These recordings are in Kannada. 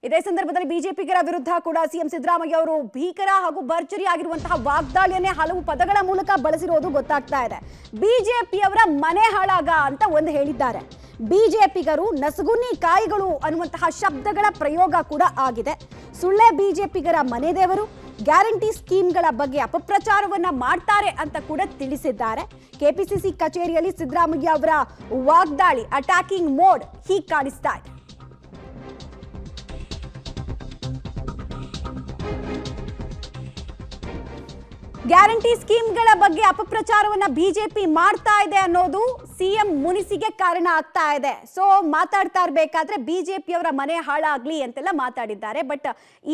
ಇದೇ ಸಂದರ್ಭದಲ್ಲಿ ಬಿಜೆಪಿಗರ ವಿರುದ್ಧ ಕೂಡ ಸಿಎಂ ಸಿದ್ದರಾಮಯ್ಯ ಅವರು ಭೀಕರ ಹಾಗೂ ಭರ್ಜರಿ ಆಗಿರುವಂತಹ ವಾಗ್ದಾಳಿಯನ್ನೇ ಹಲವು ಪದಗಳ ಮೂಲಕ ಬಳಸಿರೋದು ಗೊತ್ತಾಗ್ತಾ ಇದೆ. ಬಿಜೆಪಿಯವರ ಮನೆ ಹಾಳಾಗ ಅಂತ ಒಂದು ಹೇಳಿದ್ದಾರೆ. ಬಿಜೆಪಿಗರು ನಸುಗುನ್ನಿ ಕಾಯಿಗಳು ಅನ್ನುವಂತಹ ಶಬ್ದಗಳ ಪ್ರಯೋಗ ಕೂಡ ಆಗಿದೆ. ಸುಳ್ಳೆ ಬಿಜೆಪಿಗರ ಮನೆ ದೇವರು, ಗ್ಯಾರಂಟಿ ಸ್ಕೀಮ್ಗಳ ಬಗ್ಗೆ ಅಪಪ್ರಚಾರವನ್ನ ಮಾಡ್ತಾರೆ ಅಂತ ಕೂಡ ತಿಳಿಸಿದ್ದಾರೆ. ಕೆಪಿಸಿಸಿ ಕಚೇರಿಯಲ್ಲಿ ಸಿದ್ದರಾಮಯ್ಯ ಅವರ ವಾಗ್ದಾಳಿ, ಅಟ್ಯಾಕಿಂಗ್ ಮೋಡ್ ಹೀಗೆ ಕಾಣಿಸ್ತಾ ಇದೆ. ಗ್ಯಾರಂಟಿ ಸ್ಕೀಮ್ಗಳ ಬಗ್ಗೆ ಅಪಪ್ರಚಾರವನ್ನ ಬಿಜೆಪಿ ಮಾಡ್ತಾ ಇದೆ ಅನ್ನೋದು ಸಿಎಂ ಮುನಿಸಿಗೆ ಕಾರಣ ಆಗ್ತಾ ಇದೆ. ಸೊ ಮಾತಾಡ್ತಾ ಇರಬೇಕಾದ್ರೆ ಬಿಜೆಪಿಯವರ ಮನೆ ಹಾಳಾಗ್ಲಿ ಅಂತೆಲ್ಲ ಮಾತಾಡಿದ್ದಾರೆ. ಬಟ್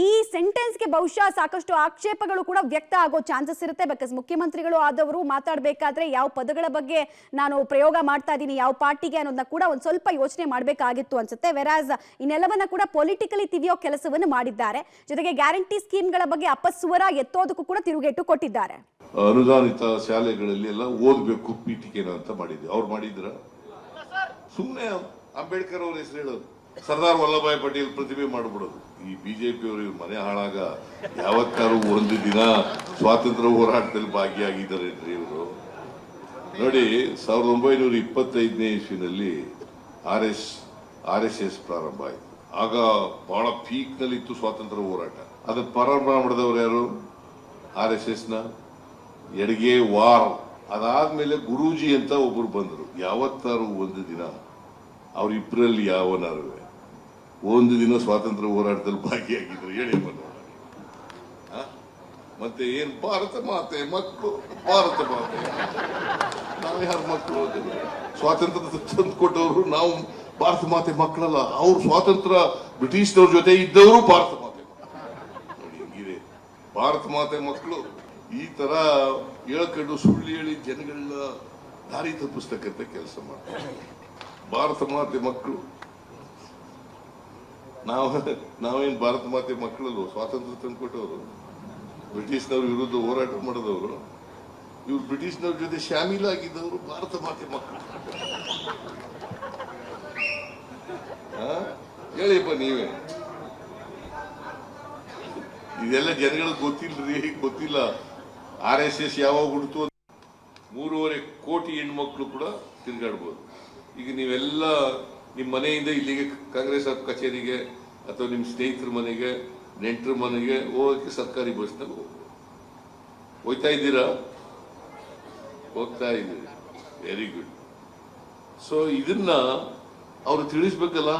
ಈ ಸೆಂಟೆನ್ಸ್ಗೆ ಬಹುಶಃ ಸಾಕಷ್ಟು ಆಕ್ಷೇಪಗಳು ಕೂಡ ವ್ಯಕ್ತ ಆಗೋ ಚಾನ್ಸಸ್ ಇರುತ್ತೆ. ಬಿಕಾಸ್ ಮುಖ್ಯಮಂತ್ರಿಗಳು ಆದವರು ಮಾತಾಡಬೇಕಾದ್ರೆ ಯಾವ ಪದಗಳ ಬಗ್ಗೆ ನಾನು ಪ್ರಯೋಗ ಮಾಡ್ತಾ ಇದ್ದೀನಿ, ಯಾವ ಪಾರ್ಟಿಗೆ ಅನ್ನೋದನ್ನ ಕೂಡ ಒಂದು ಸ್ವಲ್ಪ ಯೋಚನೆ ಮಾಡಬೇಕಾಗಿತ್ತು ಅನ್ಸುತ್ತೆ. ವೆರಾಸ್ ಇನ್ನೆಲ್ಲವನ್ನ ಕೂಡ ಪೊಲಿಟಿಕಲಿ ತಿವಿಯೋ ಕೆಲಸವನ್ನು ಮಾಡಿದ್ದಾರೆ. ಜೊತೆಗೆ ಗ್ಯಾರಂಟಿ ಸ್ಕೀಮ್ಗಳ ಬಗ್ಗೆ ಅಪಸ್ವರ ಎತ್ತೋದಕ್ಕೂ ಕೂಡ ತಿರುಗೇಟು ಕೊಟ್ಟಿದ್ದಾರೆ. ಅನುದಾನಿತ ಶಾಲೆಗಳಲ್ಲಿ ಎಲ್ಲ ಓದಬೇಕು ಪೀಠಿಕೆನ ಅಂತ ಮಾಡಿದ್ವಿ. ಅವ್ರು ಮಾಡಿದ್ರ? ಸುಮ್ಮನೆ ಅಂಬೇಡ್ಕರ್ ಅವ್ರ ಹೆಸರು ಹೇಳೋದು, ಸರ್ದಾರ್ ವಲ್ಲಭಾಯ್ ಪಟೇಲ್ ಪ್ರತಿಭೆ ಮಾಡ್ಬಿಡೋದು. ಈ ಬಿಜೆಪಿ ಅವರು ಮನೆ ಹಾಳಾಗ ಯಾವತ್ತಾರು ಒಂದು ದಿನ ಸ್ವಾತಂತ್ರ್ಯ ಹೋರಾಟದಲ್ಲಿ ಭಾಗಿಯಾಗಿದ್ದಾರೆ ಇವರು. ನೋಡಿ, 1925ನೇ ಇಸ್ವಿನಲ್ಲಿ RSS ಪ್ರಾರಂಭ ಆಯಿತು. ಆಗ ಬಹಳ ಪೀಕ್ ನಲ್ಲಿ ಇತ್ತು ಸ್ವಾತಂತ್ರ್ಯ ಹೋರಾಟ. ಅದನ್ನ ಪ್ರಾರಂಭ ಮಾಡಿದವರು ಯಾರು? RSS ನ ಎಡಗೆ ವಾರ್. ಅದಾದ್ಮೇಲೆ ಗುರೂಜಿ ಅಂತ ಒಬ್ರು ಬಂದರು. ಯಾವತ್ತಾರು ಒಂದು ದಿನ ಅವರಿಬ್ಬರಲ್ಲಿ ಯಾವನಾರು ಒಂದು ದಿನ ಸ್ವಾತಂತ್ರ್ಯ ಹೋರಾಟದಲ್ಲಿ ಭಾಗಿಯಾಗಿದ್ರು? ಹೇಳಿ ಬಂದವರು. ಮತ್ತೆ ಏನ್ ಭಾರತ ಮಾತೆ ಮಕ್ಕಳು, ಭಾರತ ಮಾತೆ, ನಾವು ಯಾರ ಮಕ್ಕಳು? ಸ್ವಾತಂತ್ರ್ಯ ತಂದು ಕೊಟ್ಟವರು ನಾವು ಭಾರತ ಮಾತೆ ಮಕ್ಕಳಲ್ಲ. ಅವ್ರು ಸ್ವಾತಂತ್ರ್ಯ ಬ್ರಿಟಿಷ್ನವ್ರ ಜೊತೆ ಇದ್ದವರು ಭಾರತ ಮಾತೆ ನೋಡಿ. ಹಿಂಗಿದೆ ಭಾರತ ಮಾತೆ ಮಕ್ಕಳು. ಈ ತರ ಹೇಳ್ಕೊಂಡು ಸುಳ್ಳು ಹೇಳಿ ಜನಗಳನ್ನ ದಾರಿ ತಪ್ಪಿಸ್ತಕ್ಕಂಥ ಕೆಲಸ ಮಾಡ್ತಾರೆ. ಭಾರತ ಮಾತೆ ಮಕ್ಕಳು, ನಾವೇನ್ ಭಾರತ ಮಾತೆ ಮಕ್ಕಳಲ್ಲೂ ಸ್ವಾತಂತ್ರ್ಯ ತಂದುಕೊಟ್ಟವರು, ಬ್ರಿಟಿಷ್ನವ್ರ ವಿರುದ್ಧ ಹೋರಾಟ ಮಾಡಿದವರು, ಇವ್ರು ಬ್ರಿಟಿಷ್ನವ್ರ ಜೊತೆ ಶಾಮೀಲಾಗಿದ್ದವರು ಭಾರತ ಮಾತೆ ಮಕ್ಕಳು. ಹೇಳಿಪ್ಪ ನೀವೇ. ಇದೆಲ್ಲ ಜನಗಳಿಗೆ ಗೊತ್ತಿಲ್ರಿ, ಗೊತ್ತಿಲ್ಲ. RSS ಯಾವಾಗ ಹುಡ್ತು? 3.5 ಕೋಟಿ ಹೆಣ್ಮಕ್ಳು ಕೂಡ ತಿರ್ಗಾಡ್ಬೋದು. ಈಗ ನೀವೆಲ್ಲ ನಿಮ್ಮ ಮನೆಯಿಂದ ಇಲ್ಲಿಗೆ ಕಾಂಗ್ರೆಸ್ ಕಚೇರಿಗೆ ಅಥವಾ ನಿಮ್ಮ ಸ್ನೇಹಿತರ ಮನೆಗೆ, ನೆಂಟರ ಮನೆಗೆ ಹೋಗಕ್ಕೆ ಸರ್ಕಾರಿ ಬಸ್ನಲ್ಲಿ ಹೋಗ್ತಾ ಇದ್ದೀರಾ? ಹೋಗ್ತಾ ಇದ್ದೀರಿ. Very good. ಸೊ ಇದನ್ನ ಅವರು ತಿಳಿಸ್ಬೇಕಲ್ಲ.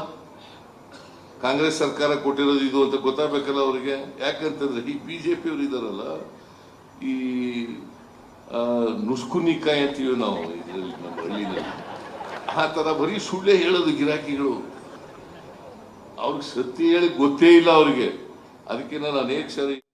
ಕಾಂಗ್ರೆಸ್ ಸರ್ಕಾರ ಕೊಟ್ಟಿರೋದು ಇದು ಅಂತ ಗೊತ್ತಾಗಬೇಕಲ್ಲ ಅವರಿಗೆ. ಯಾಕಂತಂದ್ರೆ ಈ ಬಿಜೆಪಿ ಅವರು ಇದಾರಲ್ಲ, ಈ ನುಸ್ಕುನಿಕಾಯಿ ಅಂತೀವಿ ನಾವು ಇದರಲ್ಲಿ, ನಮ್ಮ ಹಳ್ಳಿನಲ್ಲಿ. ಆ ತರ ಬರೀ ಸುಳ್ಳೆ ಹೇಳೋದು ಗಿರಾಕಿಗಳು. ಅವ್ರಿಗೆ ಸತ್ಯ ಹೇಳಿ ಗೊತ್ತೇ ಇಲ್ಲ ಅವ್ರಿಗೆ. ಅದಕ್ಕೆ ನಾನು ಅನೇಕ ಸಾರಿ